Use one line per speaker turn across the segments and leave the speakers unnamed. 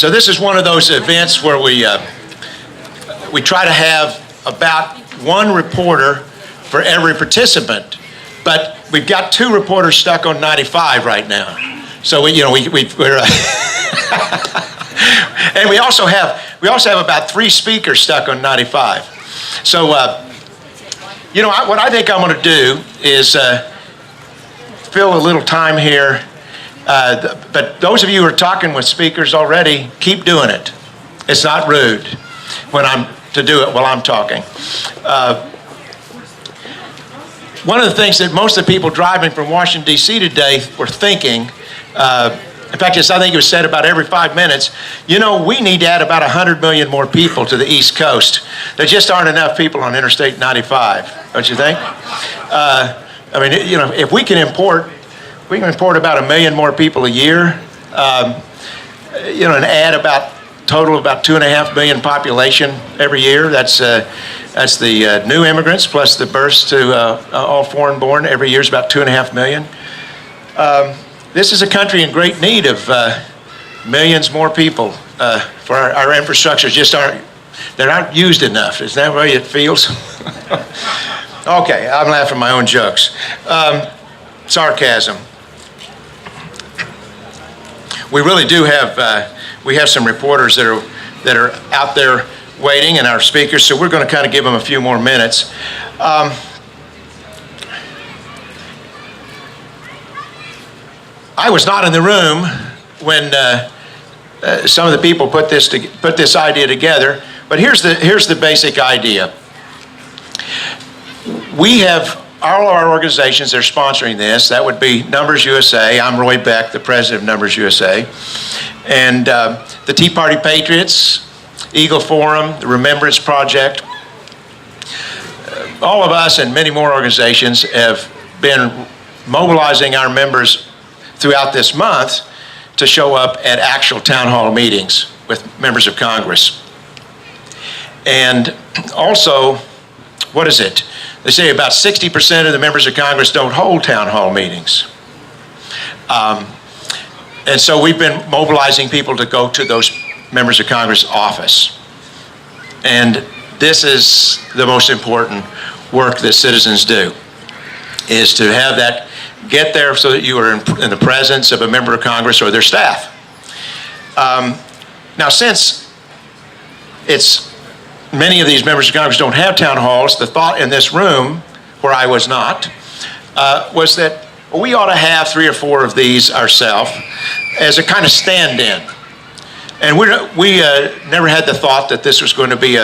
So this is one of those events where we try to have about one reporter for every participant, but we've got two reporters stuck on 95 right now. So we're and we also have about 3 speakers stuck on 95. So what I think I'm going to do is fill a little time here. But those of you who are talking with speakers already, keep doing it. It's not rude to do it while I'm talking. One of the things that most of the people driving from Washington, D.C. today were thinking, in fact, I think it was said about every 5 minutes, we need to add about 100 million more people to the East Coast. There just aren't enough people on Interstate 95, don't you think? If we can import about 1 million more people a year, and add about 2.5 million population every year. That's the new immigrants plus the births to all foreign born every year is about 2.5 million. This is a country in great need of millions more people. For our infrastructure they're not used enough. Is that the way it feels? Okay, I'm laughing at my own jokes. Sarcasm. We really do have we have some reporters that are out there waiting, and our speakers. So we're going to kind of give them a few more minutes. I was not in the room when some of the people put this idea together. But here's the basic idea. We have all our organizations that are sponsoring this. That would be NumbersUSA. I'm Roy Beck, the president of NumbersUSA. And the Tea Party Patriots, Eagle Forum, the Remembrance Project. All of us and many more organizations have been mobilizing our members throughout this month to show up at actual town hall meetings with members of Congress. And also, what is it? They say about 60% of the members of Congress don't hold town hall meetings. And so we've been mobilizing people to go to those members of Congress office. And this is the most important work that citizens do, is to have that, get there so that you are in the presence of a member of Congress or their staff. Now, since many of these members of Congress don't have town halls, the thought in this room, where I was not, was that we ought to have 3 or 4 of these ourselves as a kind of stand-in. And we never had the thought that this was going to be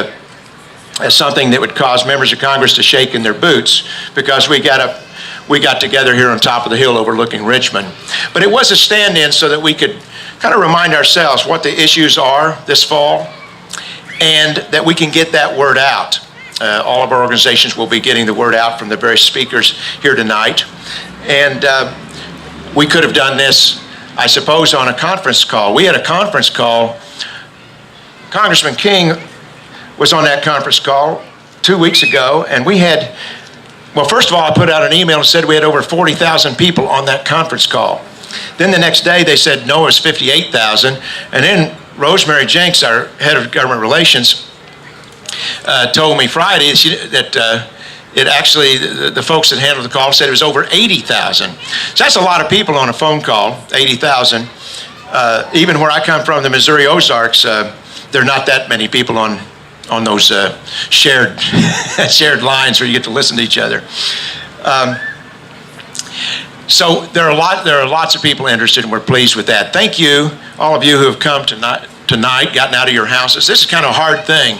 something that would cause members of Congress to shake in their boots, because we got together here on top of the hill overlooking Richmond. But it was a stand-in so that we could kind of remind ourselves what the issues are this fall, and that we can get that word out. All of our organizations will be getting the word out from the various speakers here tonight. And we could have done this, I suppose, on a conference call. We had a conference call. Congressman King was on that conference call 2 weeks ago, and we had, well, first of all, I put out an email and said we had over 40,000 people on that conference call. Then the next day they said, no, it was 58,000. And then Rosemary Jenks, our head of government relations, told me Friday that the folks that handled the call said it was over 80,000. So that's a lot of people on a phone call, 80,000. Even where I come from, the Missouri Ozarks, there are not that many people on those shared shared lines where you get to listen to each other. So there are lots of people interested, and we're pleased with that. Thank you, all of you who have come tonight, gotten out of your houses. This is kind of a hard thing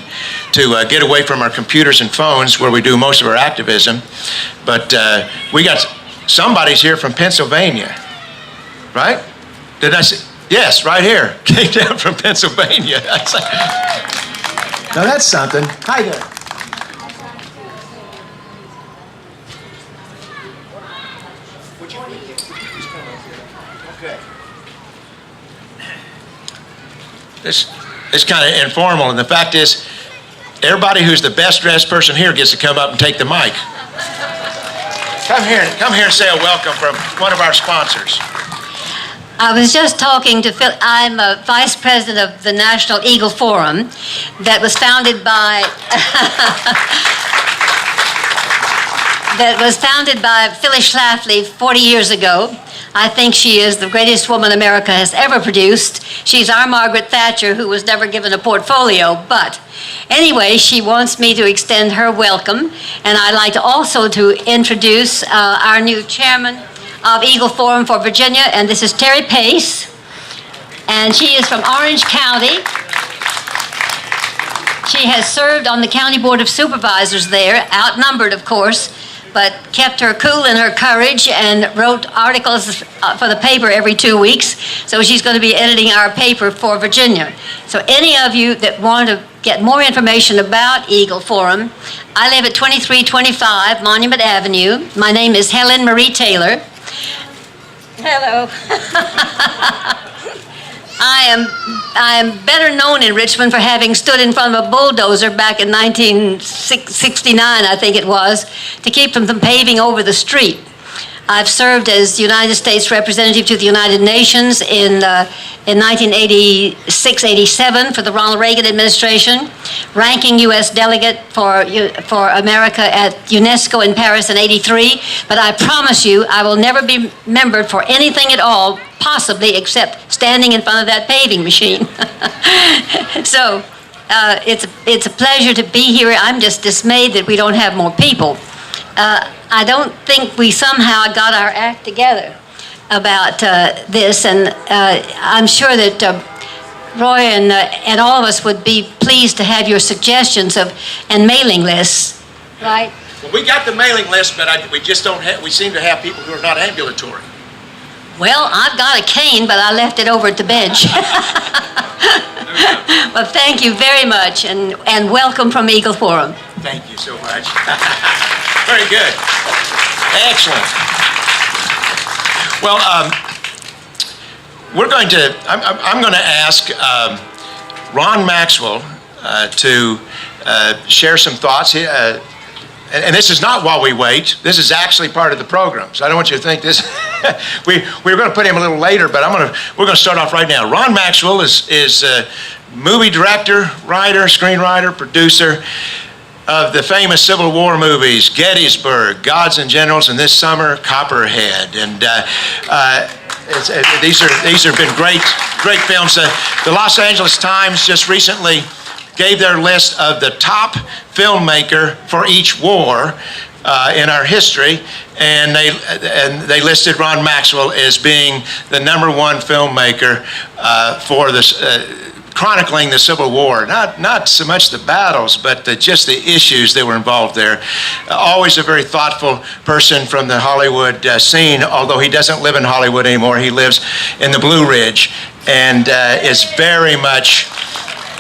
to get away from our computers and phones where we do most of our activism. But we got somebody's here from Pennsylvania, right? Did I see? Yes, right here. Came down from Pennsylvania. Now that's something. Hi there. Okay. It's kind of informal, and the fact is, everybody who's the best dressed person here gets to come up and take the mic. Come here and say a welcome from one of our sponsors.
I was just talking to Phil. I'm a vice president of the National Eagle Forum that was founded by Phyllis Schlafly 40 years ago. I think she is the greatest woman America has ever produced. She's our Margaret Thatcher, who was never given a portfolio, but anyway, she wants me to extend her welcome, and I'd like to also to introduce our new chairman of Eagle Forum for Virginia, and this is Terry Pace, and she is from Orange County. She has served on the County Board of Supervisors there, outnumbered, of course, but kept her cool in her courage and wrote articles for the paper every 2 weeks. So she's going to be editing our paper for Virginia. So any of you that want to get more information about Eagle Forum, I live at 2325 Monument Avenue. My name is Helen Marie Taylor. Hello. I am better known in Richmond for having stood in front of a bulldozer back in 1969, I think it was, to keep them from paving over the street. I've served as United States representative to the United Nations in 1986-87 for the Ronald Reagan administration, ranking U.S. delegate for America at UNESCO in Paris in '83. But I promise you, I will never be remembered for anything at all, possibly except standing in front of that paving machine. So it's a pleasure to be here. I'm just dismayed that we don't have more people. I don't think we somehow got our act together about this, and I'm sure that Roy and all of us would be pleased to have your suggestions and mailing lists, right?
Well, we got the mailing list, but we just don't have, we seem to have people who are not ambulatory.
Well, I've got a cane, but I left it over at the bench. Well, thank you very much, and welcome from Eagle Forum.
Thank you so much. Very good. Excellent. Well, I'm going to ask Ron Maxwell to share some thoughts. And this is not while we wait. This is actually part of the program. So I don't want you to think this. we were going to put him a little later, but we're going to start off right now. Ron Maxwell is a movie director, writer, screenwriter, producer of the famous Civil War movies, Gettysburg, Gods and Generals, and this summer, Copperhead. And these have been great films. The Los Angeles Times just recently gave their list of the top filmmaker for each war in our history, and they listed Ron Maxwell as being the #1 filmmaker for this. Chronicling the Civil War, not so much the battles, but just the issues that were involved there. Always a very thoughtful person from the Hollywood scene, although he doesn't live in Hollywood anymore. He lives in the Blue Ridge and is very much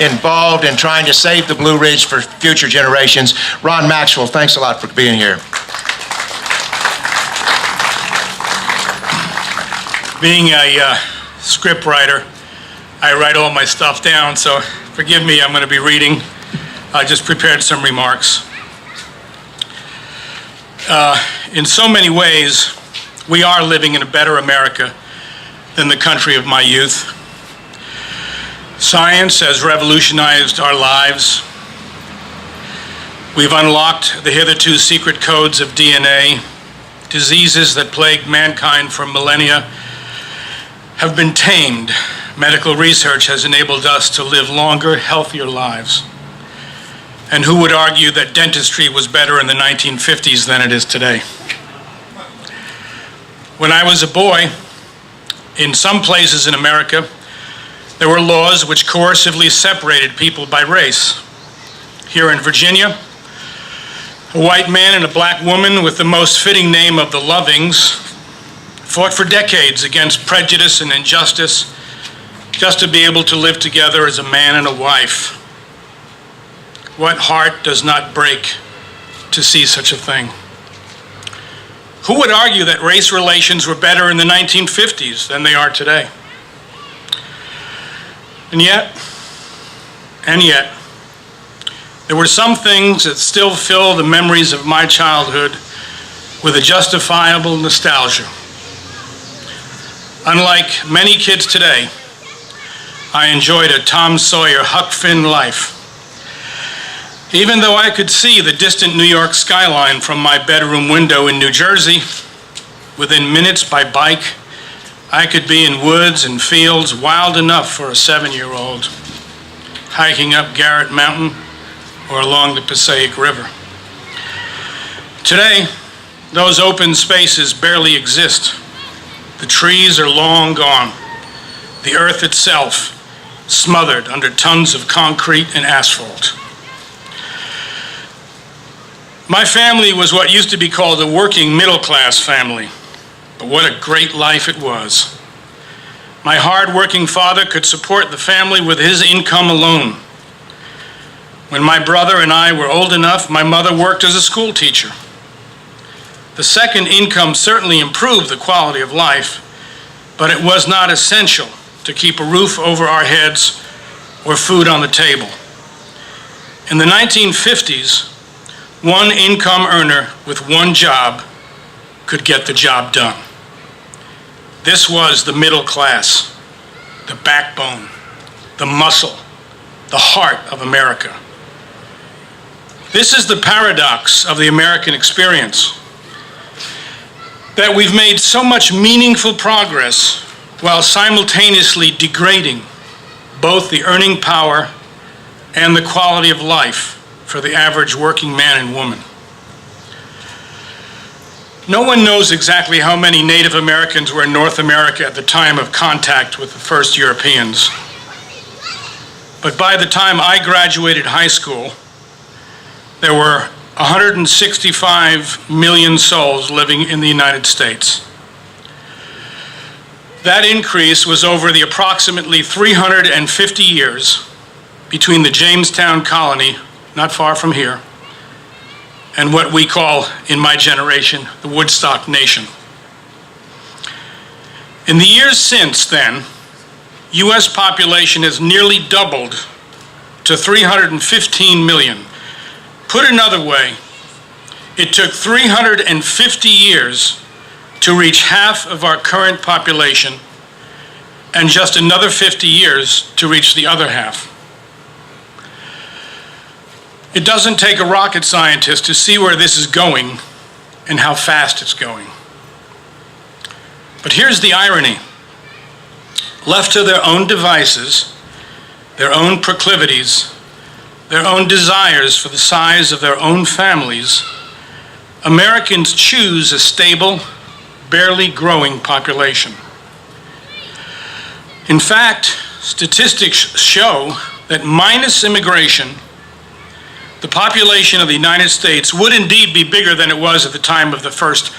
involved in trying to save the Blue Ridge for future generations. Ron Maxwell, thanks a lot for being here.
Being a script writer, I write all my stuff down, so forgive me, I'm going to be reading. I just prepared some remarks. In so many ways, we are living in a better America than the country of my youth. Science has revolutionized our lives. We've unlocked the hitherto secret codes of DNA. Diseases that plagued mankind for millennia have been tamed. Medical research has enabled us to live longer, healthier lives. And who would argue that dentistry was better in the 1950s than it is today? When I was a boy, in some places in America, there were laws which coercively separated people by race. Here in Virginia, a white man and a black woman with the most fitting name of the Lovings fought for decades against prejudice and injustice just to be able to live together as a man and a wife. What heart does not break to see such a thing? Who would argue that race relations were better in the 1950s than they are today? And yet, there were some things that still fill the memories of my childhood with a justifiable nostalgia. Unlike many kids today, I enjoyed a Tom Sawyer, Huck Finn life. Even though I could see the distant New York skyline from my bedroom window in New Jersey, within minutes by bike, I could be in woods and fields wild enough for a 7-year-old, hiking up Garrett Mountain or along the Passaic River. Today, those open spaces barely exist. The trees are long gone. The earth itself smothered under tons of concrete and asphalt. My family was what used to be called a working middle-class family, but what a great life it was. My hard-working father could support the family with his income alone. When my brother and I were old enough, my mother worked as a school teacher. The second income certainly improved the quality of life, but it was not essential to keep a roof over our heads or food on the table. In the 1950s, one income earner with one job could get the job done. This was the middle class, the backbone, the muscle, the heart of America. This is the paradox of the American experience, that we've made so much meaningful progress while simultaneously degrading both the earning power and the quality of life for the average working man and woman. No one knows exactly how many Native Americans were in North America at the time of contact with the first Europeans. But by the time I graduated high school, there were 165 million souls living in the United States. That increase was over the approximately 350 years between the Jamestown colony, not far from here, and what we call, in my generation, the Woodstock Nation. In the years since then, U.S. population has nearly doubled to 315 million. Put another way, it took 350 years to reach half of our current population and just another 50 years to reach the other half. It doesn't take a rocket scientist to see where this is going and how fast it's going. But here's the irony. Left to their own devices, their own proclivities, their own desires for the size of their own families, Americans choose a stable, barely growing population. In fact, statistics show that minus immigration, the population of the United States would indeed be bigger than it was at the time of the first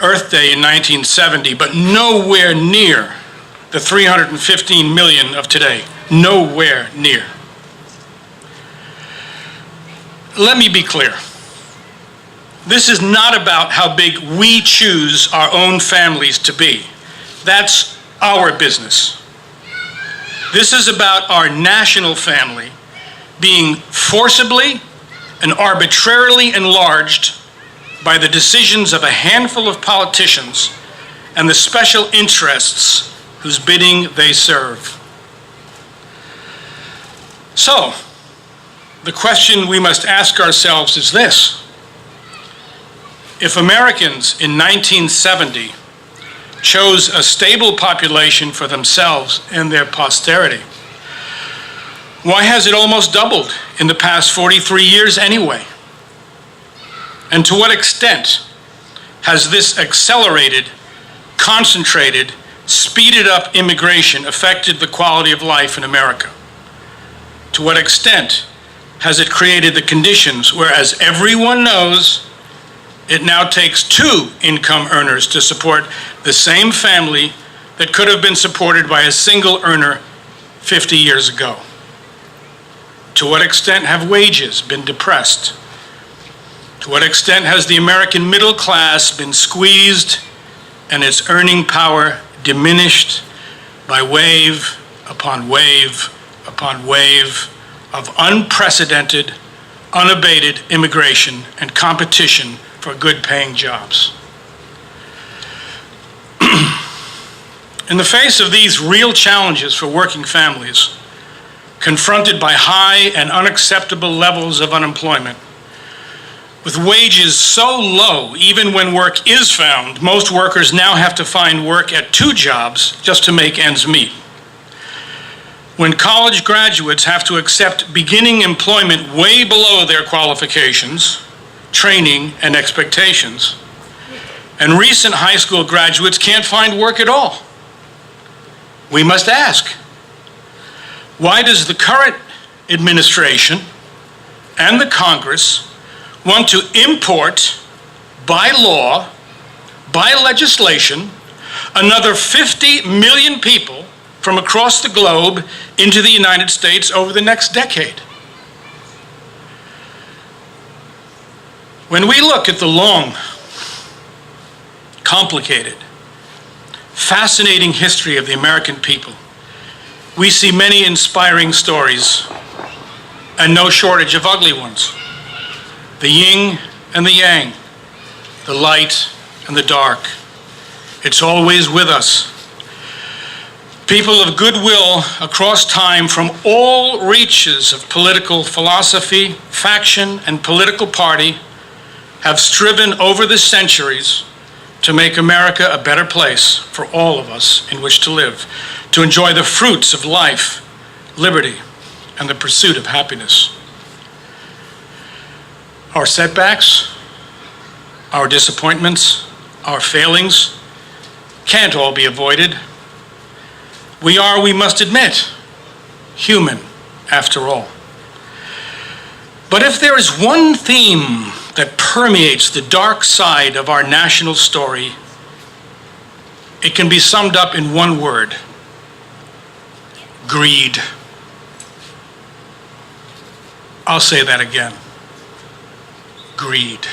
Earth Day in 1970, but nowhere near the 315 million of today. Nowhere near. Let me be clear. This is not about how big we choose our own families to be. That's our business. This is about our national family being forcibly and arbitrarily enlarged by the decisions of a handful of politicians and the special interests whose bidding they serve. So, the question we must ask ourselves is this: if Americans in 1970 chose a stable population for themselves and their posterity, why has it almost doubled in the past 43 years anyway? And to what extent has this accelerated, concentrated, speeded up immigration affected the quality of life in America? To what extent has it created the conditions where, as everyone knows, it now takes two income earners to support the same family that could have been supported by a single earner 50 years ago? To what extent have wages been depressed? To what extent has the American middle class been squeezed and its earning power diminished by wave upon wave upon wave of unprecedented, unabated immigration and competition for good-paying jobs? In the face of these real challenges for working families, confronted by high and unacceptable levels of unemployment, with wages so low even when work is found, most workers now have to find work at 2 jobs just to make ends meet. When college graduates have to accept beginning employment way below their qualifications, training, and expectations, and recent high school graduates can't find work at all, we must ask, why does the current administration and the Congress want to import, by law, by legislation, another 50 million people from across the globe into the United States over the next decade? When we look at the long, complicated, fascinating history of the American people, we see many inspiring stories and no shortage of ugly ones. The yin and the yang, the light and the dark. It's always with us. People of goodwill across time from all reaches of political philosophy, faction, and political party have striven over the centuries to make America a better place for all of us in which to live, to enjoy the fruits of life, liberty, and the pursuit of happiness. Our setbacks, our disappointments, our failings can't all be avoided. We are, we must admit, human after all. But if there is one theme that permeates the dark side of our national story, it can be summed up in one word: greed. I'll say that again. Greed.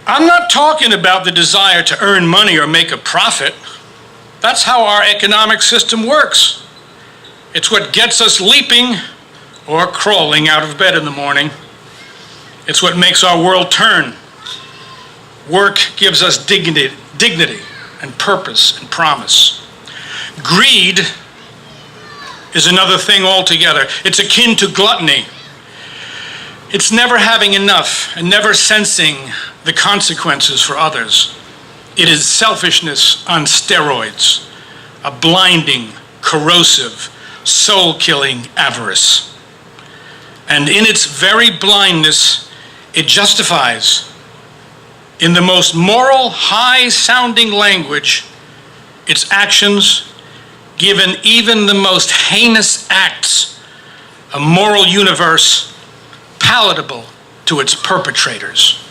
I'm not talking about the desire to earn money or make a profit. That's how our economic system works. It's what gets us leaping or crawling out of bed in the morning. It's what makes our world turn. Work gives us dignity and purpose and promise. Greed is another thing altogether. It's akin to gluttony. It's never having enough and never sensing the consequences for others. It is selfishness on steroids, a blinding, corrosive, soul-killing avarice. And in its very blindness, it justifies, in the most moral, high-sounding language, its actions, given even the most heinous acts, a moral universe palatable to its perpetrators.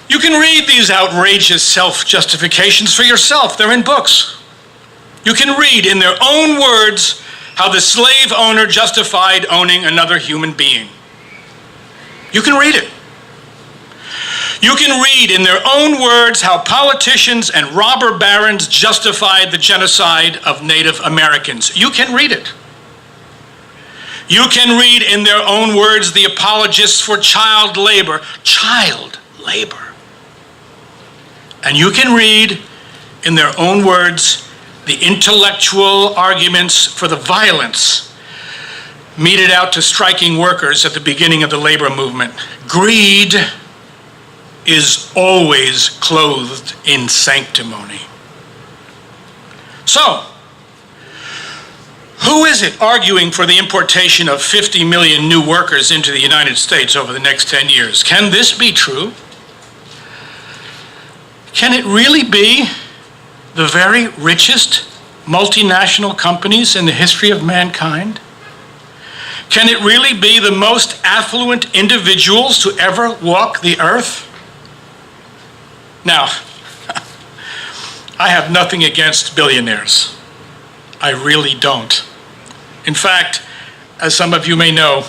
You can read these outrageous self-justifications for yourself. They're in books. You can read in their own words how the slave owner justified owning another human being. You can read it. You can read in their own words how politicians and robber barons justified the genocide of Native Americans. You can read it. You can read in their own words the apologists for child labor. Child labor. And you can read in their own words the intellectual arguments for the violence meted out to striking workers at the beginning of the labor movement. Greed is always clothed in sanctimony. So, who is it arguing for the importation of 50 million new workers into the United States over the next 10 years? Can this be true? Can it really be the very richest multinational companies in the history of mankind? Can it really be the most affluent individuals to ever walk the earth? Now, I have nothing against billionaires. I really don't. In fact, as some of you may know,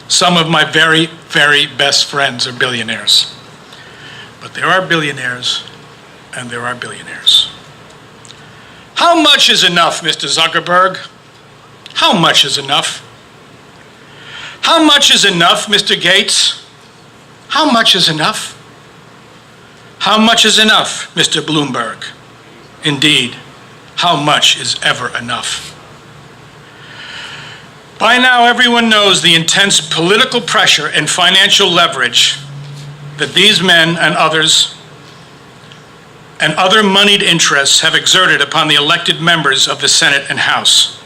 some of my very, very best friends are billionaires. But there are billionaires, and there are billionaires. How much is enough, Mr. Zuckerberg? How much is enough? How much is enough, Mr. Gates? How much is enough? How much is enough, Mr. Bloomberg? Indeed, how much is ever enough? By now, everyone knows the intense political pressure and financial leverage that these men and others and other moneyed interests have exerted upon the elected members of the Senate and House.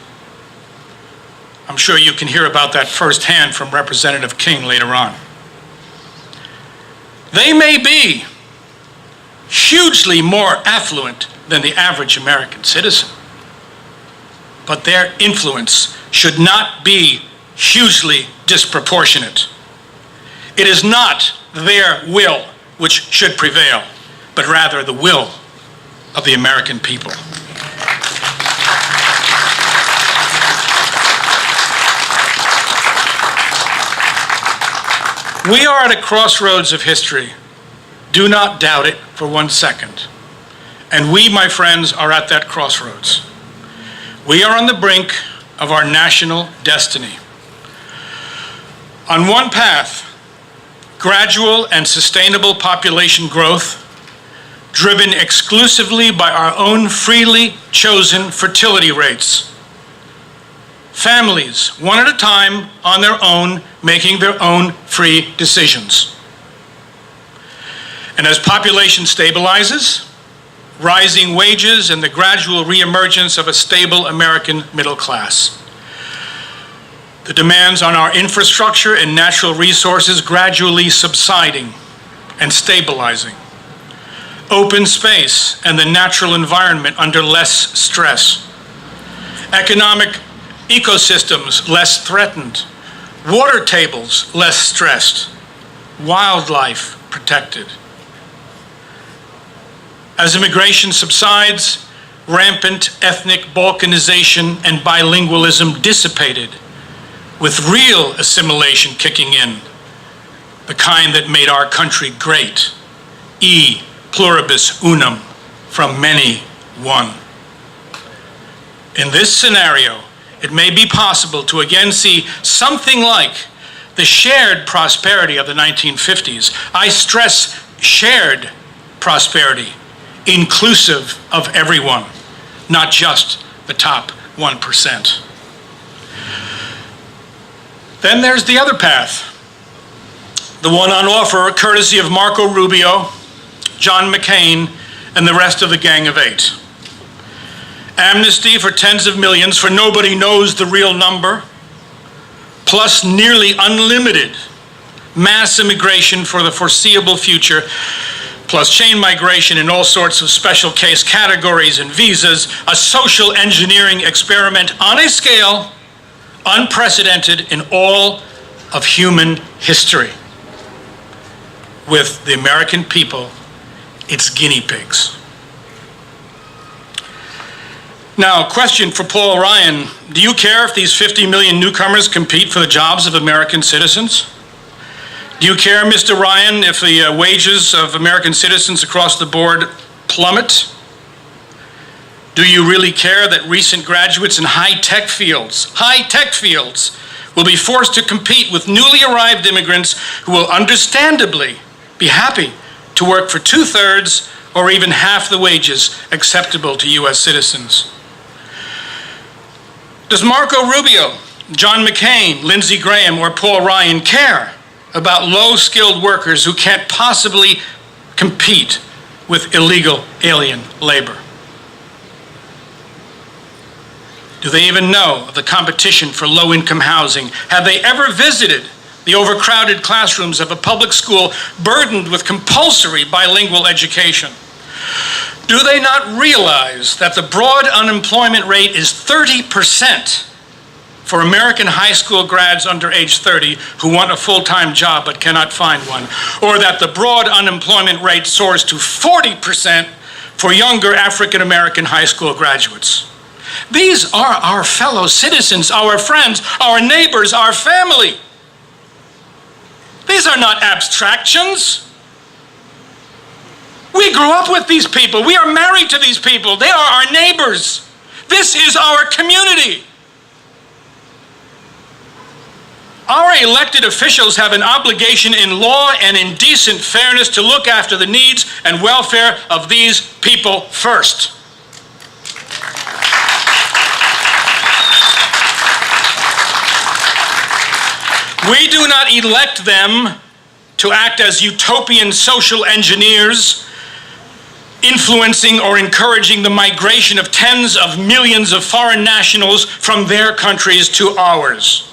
I'm sure you can hear about that firsthand from Representative King later on. They may be hugely more affluent than the average American citizen, but their influence should not be hugely disproportionate. It is not their will which should prevail, but rather the will of the American people. We are at a crossroads of history. Do not doubt it for 1 second. And we, my friends, are at that crossroads. We are on the brink of our national destiny. On one path, gradual and sustainable population growth, driven exclusively by our own freely chosen fertility rates. Families, one at a time, on their own, making their own free decisions. And as population stabilizes, rising wages and the gradual reemergence of a stable American middle class. The demands on our infrastructure and natural resources gradually subsiding and stabilizing. Open space and the natural environment under less stress. Economic ecosystems less threatened. Water tables less stressed. Wildlife protected. As immigration subsides, rampant ethnic balkanization and bilingualism dissipated, with real assimilation kicking in, the kind that made our country great. E pluribus unum, from many, one. In this scenario, it may be possible to again see something like the shared prosperity of the 1950s. I stress shared prosperity, inclusive of everyone, not just the top 1%. Then there's the other path, the one on offer courtesy of Marco Rubio, John McCain, and the rest of the Gang of Eight. Amnesty for tens of millions, for nobody knows the real number, plus nearly unlimited mass immigration for the foreseeable future, plus chain migration in all sorts of special case categories and visas, a social engineering experiment on a scale unprecedented in all of human history, with the American people its guinea pigs. Now, question for Paul Ryan. Do you care if these 50 million newcomers compete for the jobs of American citizens? Do you care, Mr. Ryan, if the wages of American citizens across the board plummet? Do you really care that recent graduates in high-tech fields will be forced to compete with newly arrived immigrants who will understandably be happy to work for 2/3 or even half the wages acceptable to U.S. citizens? Does Marco Rubio, John McCain, Lindsey Graham, or Paul Ryan care about low-skilled workers who can't possibly compete with illegal alien labor? Do they even know of the competition for low-income housing? Have they ever visited the overcrowded classrooms of a public school burdened with compulsory bilingual education? Do they not realize that the broad unemployment rate is 30% for American high school grads under age 30 who want a full-time job but cannot find one? Or that the broad unemployment rate soars to 40% for younger African-American high school graduates? These are our fellow citizens, our friends, our neighbors, our family. These are not abstractions. We grew up with these people. We are married to these people. They are our neighbors. This is our community. Our elected officials have an obligation in law and in decent fairness to look after the needs and welfare of these people first. We do not elect them to act as utopian social engineers, influencing or encouraging the migration of tens of millions of foreign nationals from their countries to ours.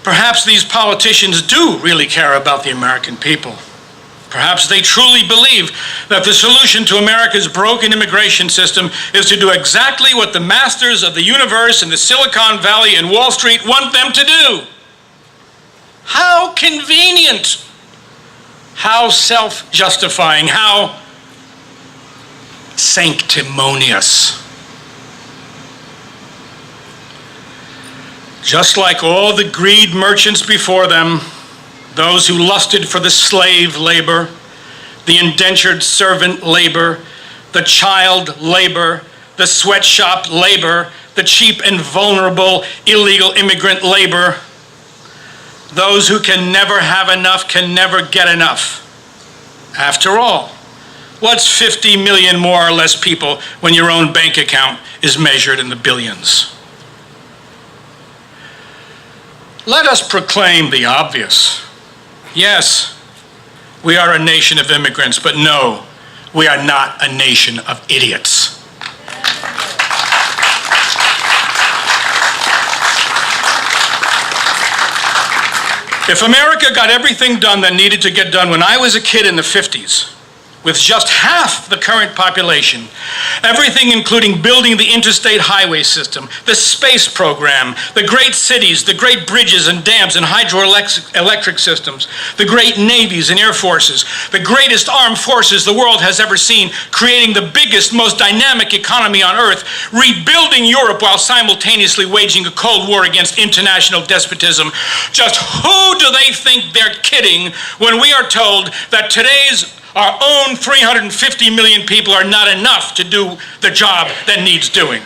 Perhaps these politicians do really care about the American people. Perhaps they truly believe that the solution to America's broken immigration system is to do exactly what the masters of the universe in the Silicon Valley and Wall Street want them to do. How convenient! How self-justifying, how sanctimonious. Just like all the greed merchants before them, those who lusted for the slave labor, the indentured servant labor, the child labor, the sweatshop labor, the cheap and vulnerable illegal immigrant labor, those who can never have enough can never get enough. After all, what's 50 million more or less people when your own bank account is measured in the billions? Let us proclaim the obvious. Yes, we are a nation of immigrants, but no, we are not a nation of idiots. If America got everything done that needed to get done when I was a kid in the 50s, with just half the current population, everything including building the interstate highway system, the space program, the great cities, the great bridges and dams and hydroelectric systems, the great navies and air forces, the greatest armed forces the world has ever seen, creating the biggest, most dynamic economy on earth, rebuilding Europe while simultaneously waging a Cold War against international despotism. Just who do they think they're kidding when we are told that our own 350 million people are not enough to do the job that needs doing?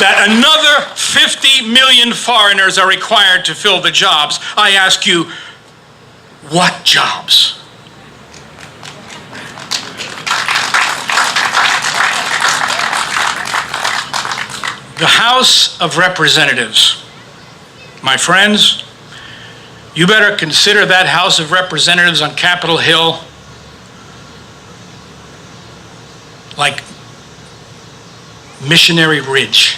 That another 50 million foreigners are required to fill the jobs. I ask you, what jobs? The House of Representatives, my friends, you better consider that House of Representatives on Capitol Hill like Missionary Ridge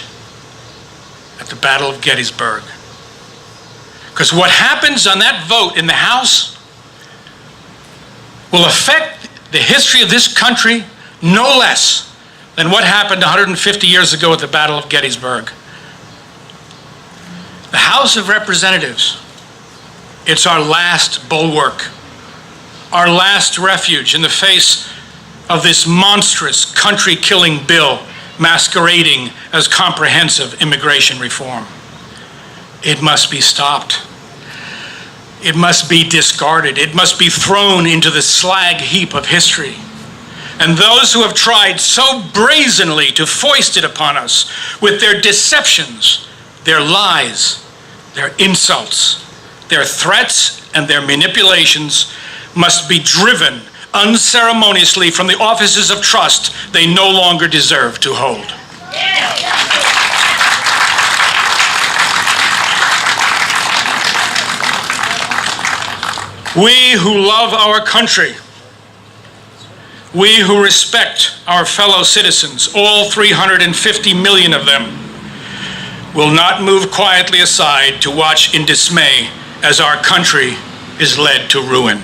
at the Battle of Gettysburg. Because what happens on that vote in the House will affect the history of this country no less than what happened 150 years ago at the Battle of Gettysburg. The House of Representatives, it's our last bulwark, our last refuge in the face of this monstrous country-killing bill masquerading as comprehensive immigration reform. It must be stopped. It must be discarded. It must be thrown into the slag heap of history. And those who have tried so brazenly to foist it upon us with their deceptions, their lies, their insults, their threats and their manipulations must be driven unceremoniously from the offices of trust they no longer deserve to hold. We who love our country, we who respect our fellow citizens, all 350 million of them, will not move quietly aside to watch in dismay as our country is led to ruin.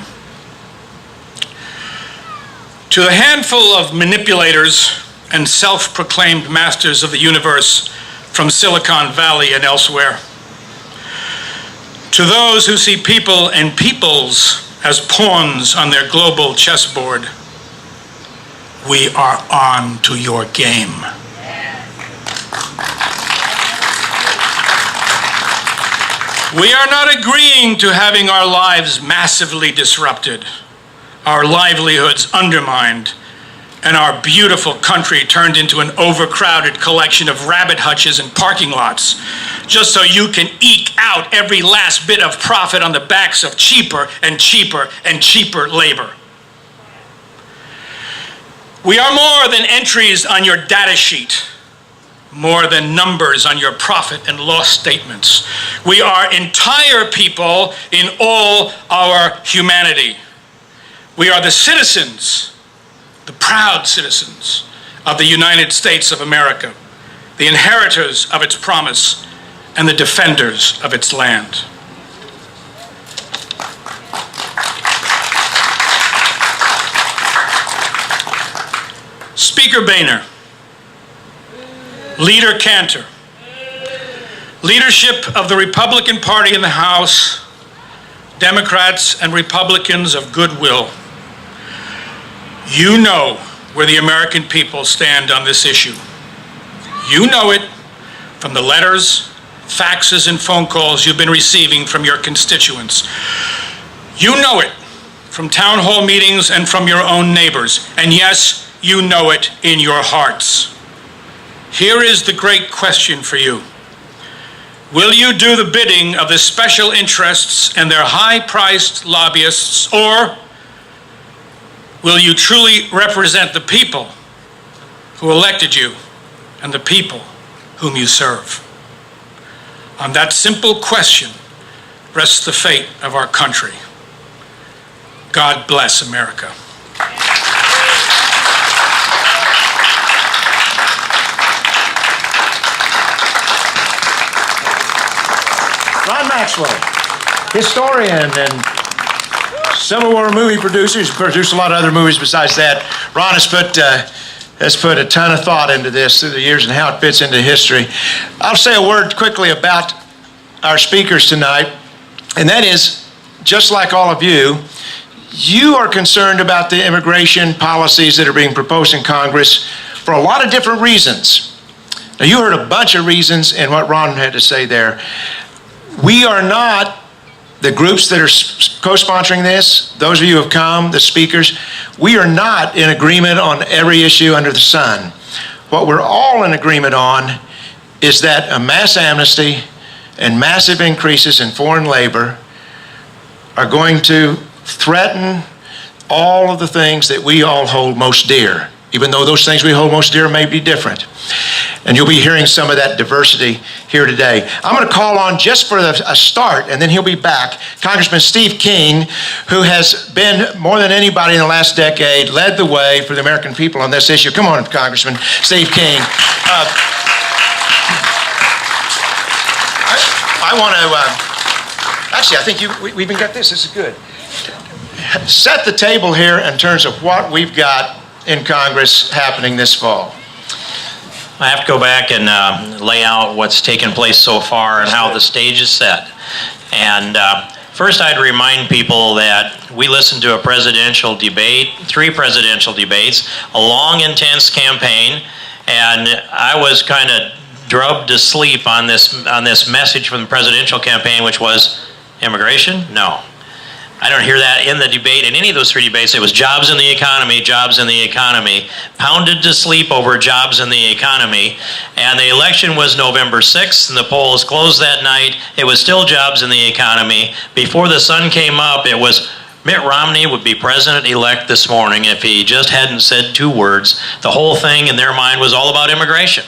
To the handful of manipulators and self-proclaimed masters of the universe from Silicon Valley and elsewhere, to those who see people and peoples as pawns on their global chessboard, we are on to your game. We are not agreeing to having our lives massively disrupted, our livelihoods undermined, and our beautiful country turned into an overcrowded collection of rabbit hutches and parking lots, just so you can eke out every last bit of profit on the backs of cheaper and cheaper and cheaper labor. We are more than entries on your data sheet, more than numbers on your profit and loss statements. We are entire people in all our humanity. We are the citizens, the proud citizens of the United States of America, the inheritors of its promise, and the defenders of its land. Speaker Boehner, Leader Cantor, leadership of the Republican Party in the House, Democrats and Republicans of goodwill, you know where the American people stand on this issue. You know it from the letters, faxes, and phone calls you've been receiving from your constituents. You know it from town hall meetings and from your own neighbors. And yes, you know it in your hearts. Here is the great question for you. Will you do the bidding of the special interests and their high-priced lobbyists, or will you truly represent the people who elected you and the people whom you serve? On that simple question rests the fate of our country. God bless America.
Ron Maxwell, historian and Civil War movie producer. He's produced a lot of other movies besides that. Ron has put a ton of thought into this through the years and how it fits into history. I'll say a word quickly about our speakers tonight, and that is, just like all of you, you are concerned about the immigration policies that are being proposed in Congress for a lot of different reasons. Now, you heard a bunch of reasons in what Ron had to say there. We are not, the groups that are co-sponsoring this, those of you who have come, the speakers, we are not in agreement on every issue under the sun. What we're all in agreement on is that a mass amnesty and massive increases in foreign labor are going to threaten all of the things that we all hold most dear, even though those things we hold most dear may be different. And you'll be hearing some of that diversity here today. I'm going to call on, just for a start, and then he'll be back, Congressman Steve King, who has been, more than anybody in the last decade, led the way for the American people on this issue. Come on, Congressman Steve King. I want to, actually, I think we even got this. This is good. Set the table here in terms of what we've got in Congress happening this fall.
I have to go back and lay out what's taken place so far and how the stage is set. And first, I'd remind people that we listened to a presidential debate, 3 presidential debates, a long, intense campaign, and I was kind of drubbed to sleep on this message from the presidential campaign, which was immigration? No. I don't hear that in the debate, in any of those 3 debates. It was jobs in the economy, jobs in the economy, pounded to sleep over jobs in the economy. And the election was November 6th, and the polls closed that night. It was still jobs in the economy. Before the sun came up, it was Mitt Romney would be president-elect this morning if he just hadn't said 2 words. The whole thing in their mind was all about immigration.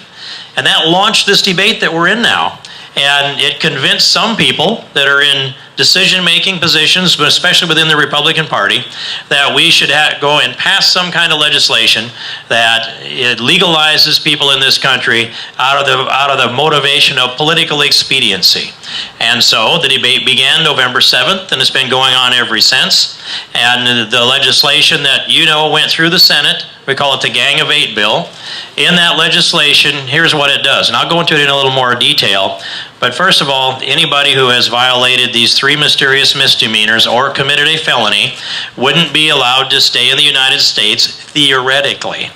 And that launched this debate that we're in now. And it convinced some people that are in decision-making positions, but especially within the Republican Party, that we should go and pass some kind of legislation that it legalizes people in this country out of the motivation of political expediency. And so the debate began November 7th, and it's been going on ever since. And the legislation that went through the Senate, we call it the Gang of 8 bill. In that legislation, here's what it does. And I'll go into it in a little more detail. But first of all, anybody who has violated these 3 mysterious misdemeanors or committed a felony wouldn't be allowed to stay in the United States theoretically.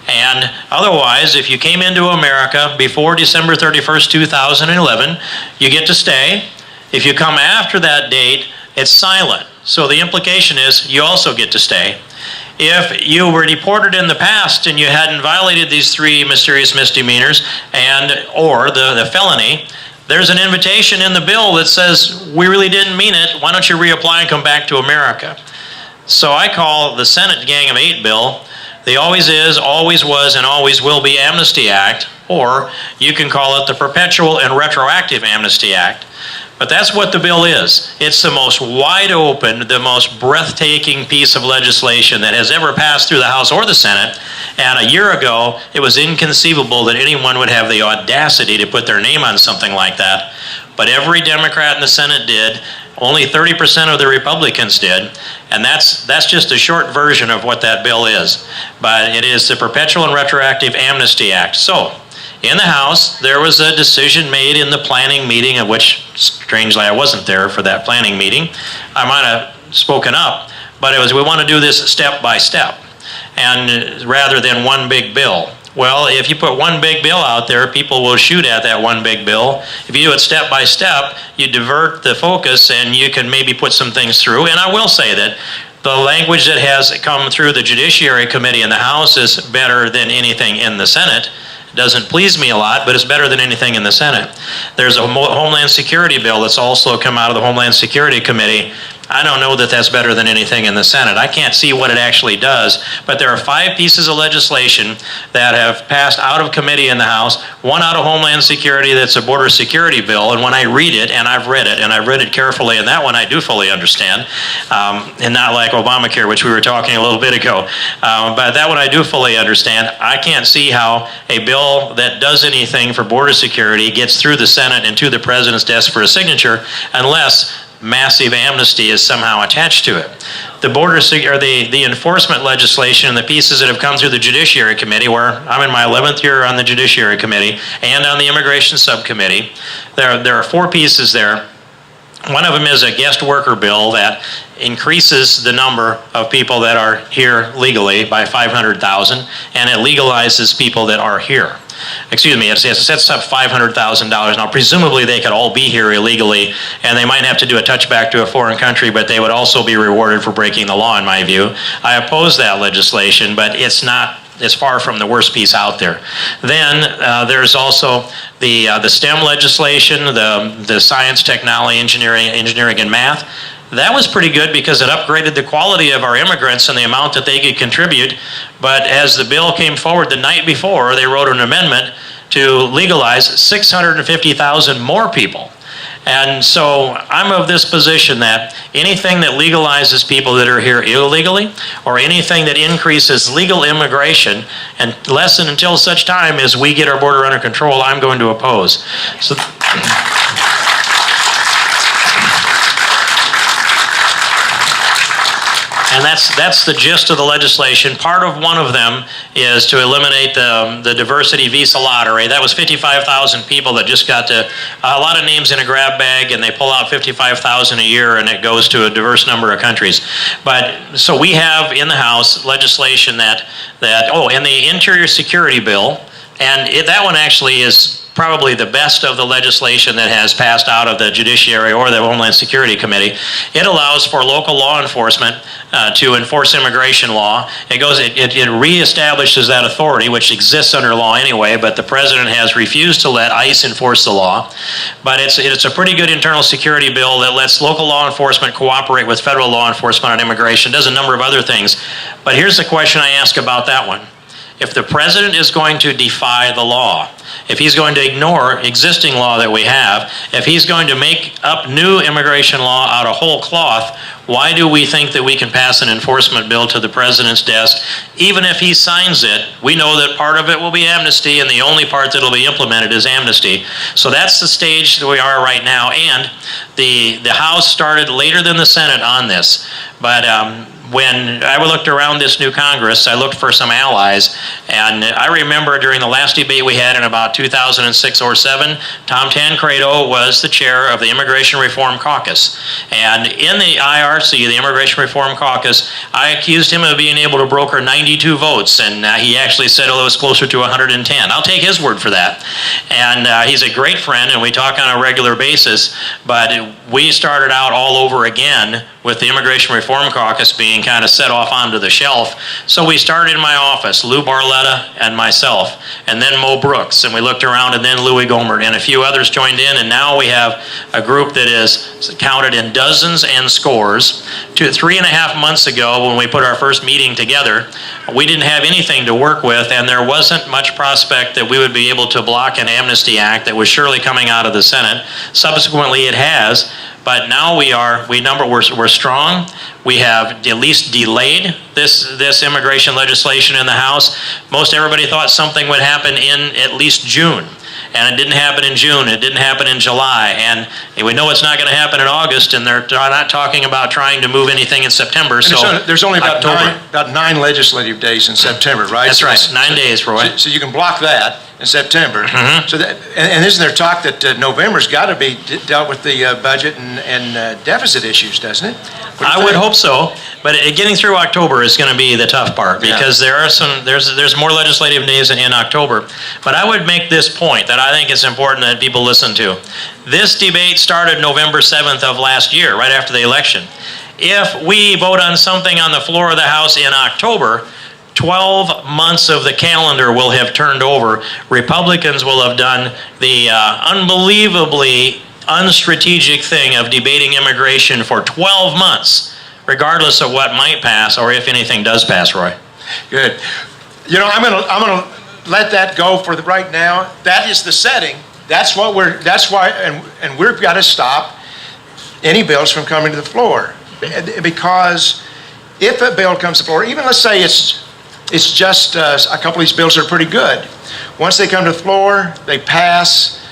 And otherwise, if you came into America before December 31st, 2011, you get to stay. If you come after that date, it's silent. So the implication is you also get to stay. if you were deported in the past and you hadn't violated these 3 mysterious misdemeanors or the felony, there's an invitation in the bill that says, we really didn't mean it, why don't you reapply and come back to America? So I call the Senate Gang of 8 bill the Always Is, Always Was, and Always Will Be Amnesty Act, or you can call it the Perpetual and Retroactive Amnesty Act. But that's what the bill is. It's the most wide open, the most breathtaking piece of legislation that has ever passed through the House or the Senate. And a year ago, it was inconceivable that anyone would have the audacity to put their name on something like that. But every Democrat in the Senate did. Only 30% of the Republicans did. And that's just a short version of what that bill is. But it is the Perpetual and Retroactive Amnesty Act. So, in the House, there was a decision made in the planning meeting, of which, strangely, I wasn't there for that planning meeting. I might have spoken up, but it was, we want to do this step by step, and rather than one big bill. Well, if you put one big bill out there, people will shoot at that one big bill. If you do it step by step, you divert the focus and you can maybe put some things through. And I will say that the language that has come through the Judiciary Committee in the House is better than anything in the Senate. It doesn't please me a lot, but it's better than anything in the Senate. There's a Homeland Security bill that's also come out of the Homeland Security Committee. I don't know that that's better than anything in the Senate. I can't see what it actually does, but there are 5 pieces of legislation that have passed out of committee in the House, one out of Homeland Security that's a border security bill, and when I read it, and I've read it carefully, and that one I do fully understand, and not like Obamacare, which we were talking a little bit ago, but that one I do fully understand. I can't see how a bill that does anything for border security gets through the Senate and to the President's desk for a signature unless massive amnesty is somehow attached to it. The the enforcement legislation and the pieces that have come through the Judiciary Committee, where I'm in my 11th year on the Judiciary Committee and on the Immigration Subcommittee, there are 4 pieces there. One of them is a guest worker bill that increases the number of people that are here legally by 500,000, and it legalizes people that are here. Excuse me, it sets up $500,000. Now, presumably they could all be here illegally, and they might have to do a touchback to a foreign country, but they would also be rewarded for breaking the law, in my view. I oppose that legislation, but it's far from the worst piece out there. Then there's also the STEM legislation, the science, technology, engineering, and math. That was pretty good because it upgraded the quality of our immigrants and the amount that they could contribute. But as the bill came forward the night before, they wrote an amendment to legalize 650,000 more people. And so I'm of this position that anything that legalizes people that are here illegally, or anything that increases legal immigration, unless and until such time as we get our border under control, I'm going to oppose. So. And that's the gist of the legislation. Part of one of them is to eliminate the diversity visa lottery. That was 55,000 people that just got a lot of names in a grab bag, and they pull out 55,000 a year, and it goes to a diverse number of countries. But so we have in the House legislation and the Interior Security Bill, and that one actually is probably the best of the legislation that has passed out of the Judiciary or the Homeland Security Committee. It allows for local law enforcement to enforce immigration law. It reestablishes that authority, which exists under law anyway, but the President has refused to let ICE enforce the law. But it's a pretty good internal security bill that lets local law enforcement cooperate with federal law enforcement on immigration, does a number of other things. But here's the question I ask about that one. If the President is going to defy the law, if he's going to ignore existing law that we have, if he's going to make up new immigration law out of whole cloth, why do we think that we can pass an enforcement bill to the President's desk? Even if he signs it, we know that part of it will be amnesty, and the only part that will be implemented is amnesty. So that's the stage that we are right now, and the House started later than the Senate on this. But when I looked around this new Congress, I looked for some allies, and I remember during the last debate we had in about 2006 or 7, Tom Tancredo was the chair of the Immigration Reform Caucus. And in the IRC, the Immigration Reform Caucus, I accused him of being able to broker 92 votes, and he actually said it was closer to 110. I'll take his word for that. And he's a great friend, and we talk on a regular basis, but we started out all over again with the Immigration Reform Caucus being kind of set off onto the shelf. So we started in my office, Lou Barletta and myself, and then Mo Brooks, and we looked around, and then Louis Gomer, and a few others joined in, and now we have a group that is counted in dozens and scores. 3.5 months ago, when we put our first meeting together, we didn't have anything to work with, and there wasn't much prospect that we would be able to block an amnesty act that was surely coming out of the Senate. Subsequently, it has. But now we're strong. We have at least delayed this immigration legislation in the House. Most everybody thought something would happen in at least June. And it didn't happen in June, it didn't happen in July, and we know it's not going to happen in August, and they're not talking about trying to move anything in September.
And
so
there's only about
October.
nine legislative days in September, right?
That's right, 9 days, Roy.
So you can block that in September.
Mm-hmm.
So and isn't there talk that November's got to be dealt with the budget and deficit issues, doesn't it?
I would hope so, but getting through October is going to be the tough part, because there's more legislative days in October. But I would make this point that I think it's important that people listen to. This debate started November 7th of last year, right after the election. If we vote on something on the floor of the House in October, 12 months of the calendar will have turned over. Republicans will have done the unbelievably unstrategic thing of debating immigration for 12 months, regardless of what might pass or if anything does pass, Roy.
Good. You know, I'm gonna let that go for right now. That is the setting. That's why, and we've got to stop any bills from coming to the floor. Because if a bill comes to the floor, even let's say it's just a couple of these bills are pretty good. Once they come to the floor, they pass,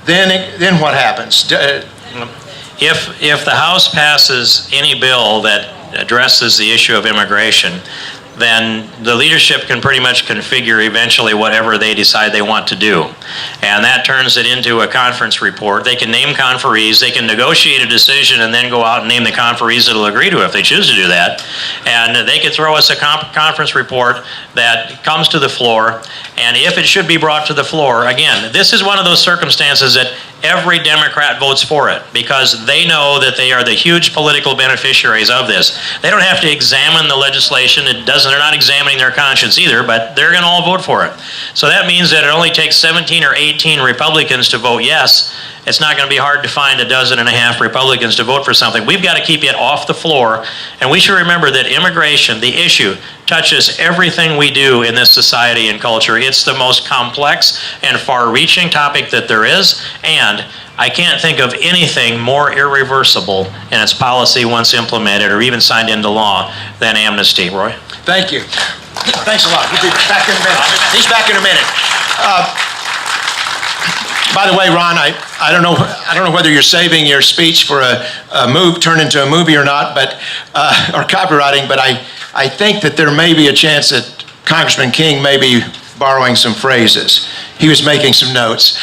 then what happens?
If the House passes any bill that addresses the issue of immigration, then the leadership can pretty much configure eventually whatever they decide they want to do. And that turns it into a conference report. They can name conferees, they can negotiate a decision and then go out and name the conferees that'll agree to it if they choose to do that. And they could throw us a conference report that comes to the floor, and if it should be brought to the floor, again, this is one of those circumstances that every Democrat votes for it because they know that they are the huge political beneficiaries of this. They don't have to examine the legislation. They're not examining their conscience either, but they're going to all vote for it. So that means that it only takes 17 or 18 Republicans to vote yes. It's not going to be hard to find 12.5 Republicans to vote for something. We've got to keep it off the floor, and we should remember that immigration, the issue, touches everything we do in this society and culture. It's the most complex and far-reaching topic that there is, and I can't think of anything more irreversible in its policy once implemented or even signed into law than amnesty. Roy?
Thank you. Thanks a lot. He'll be back in a minute. He's back in a minute. By the way, Ron, I don't know whether you're saving your speech for a turn into a movie or not, but or copywriting. But I think that there may be a chance that Congressman King may be borrowing some phrases. He was making some notes.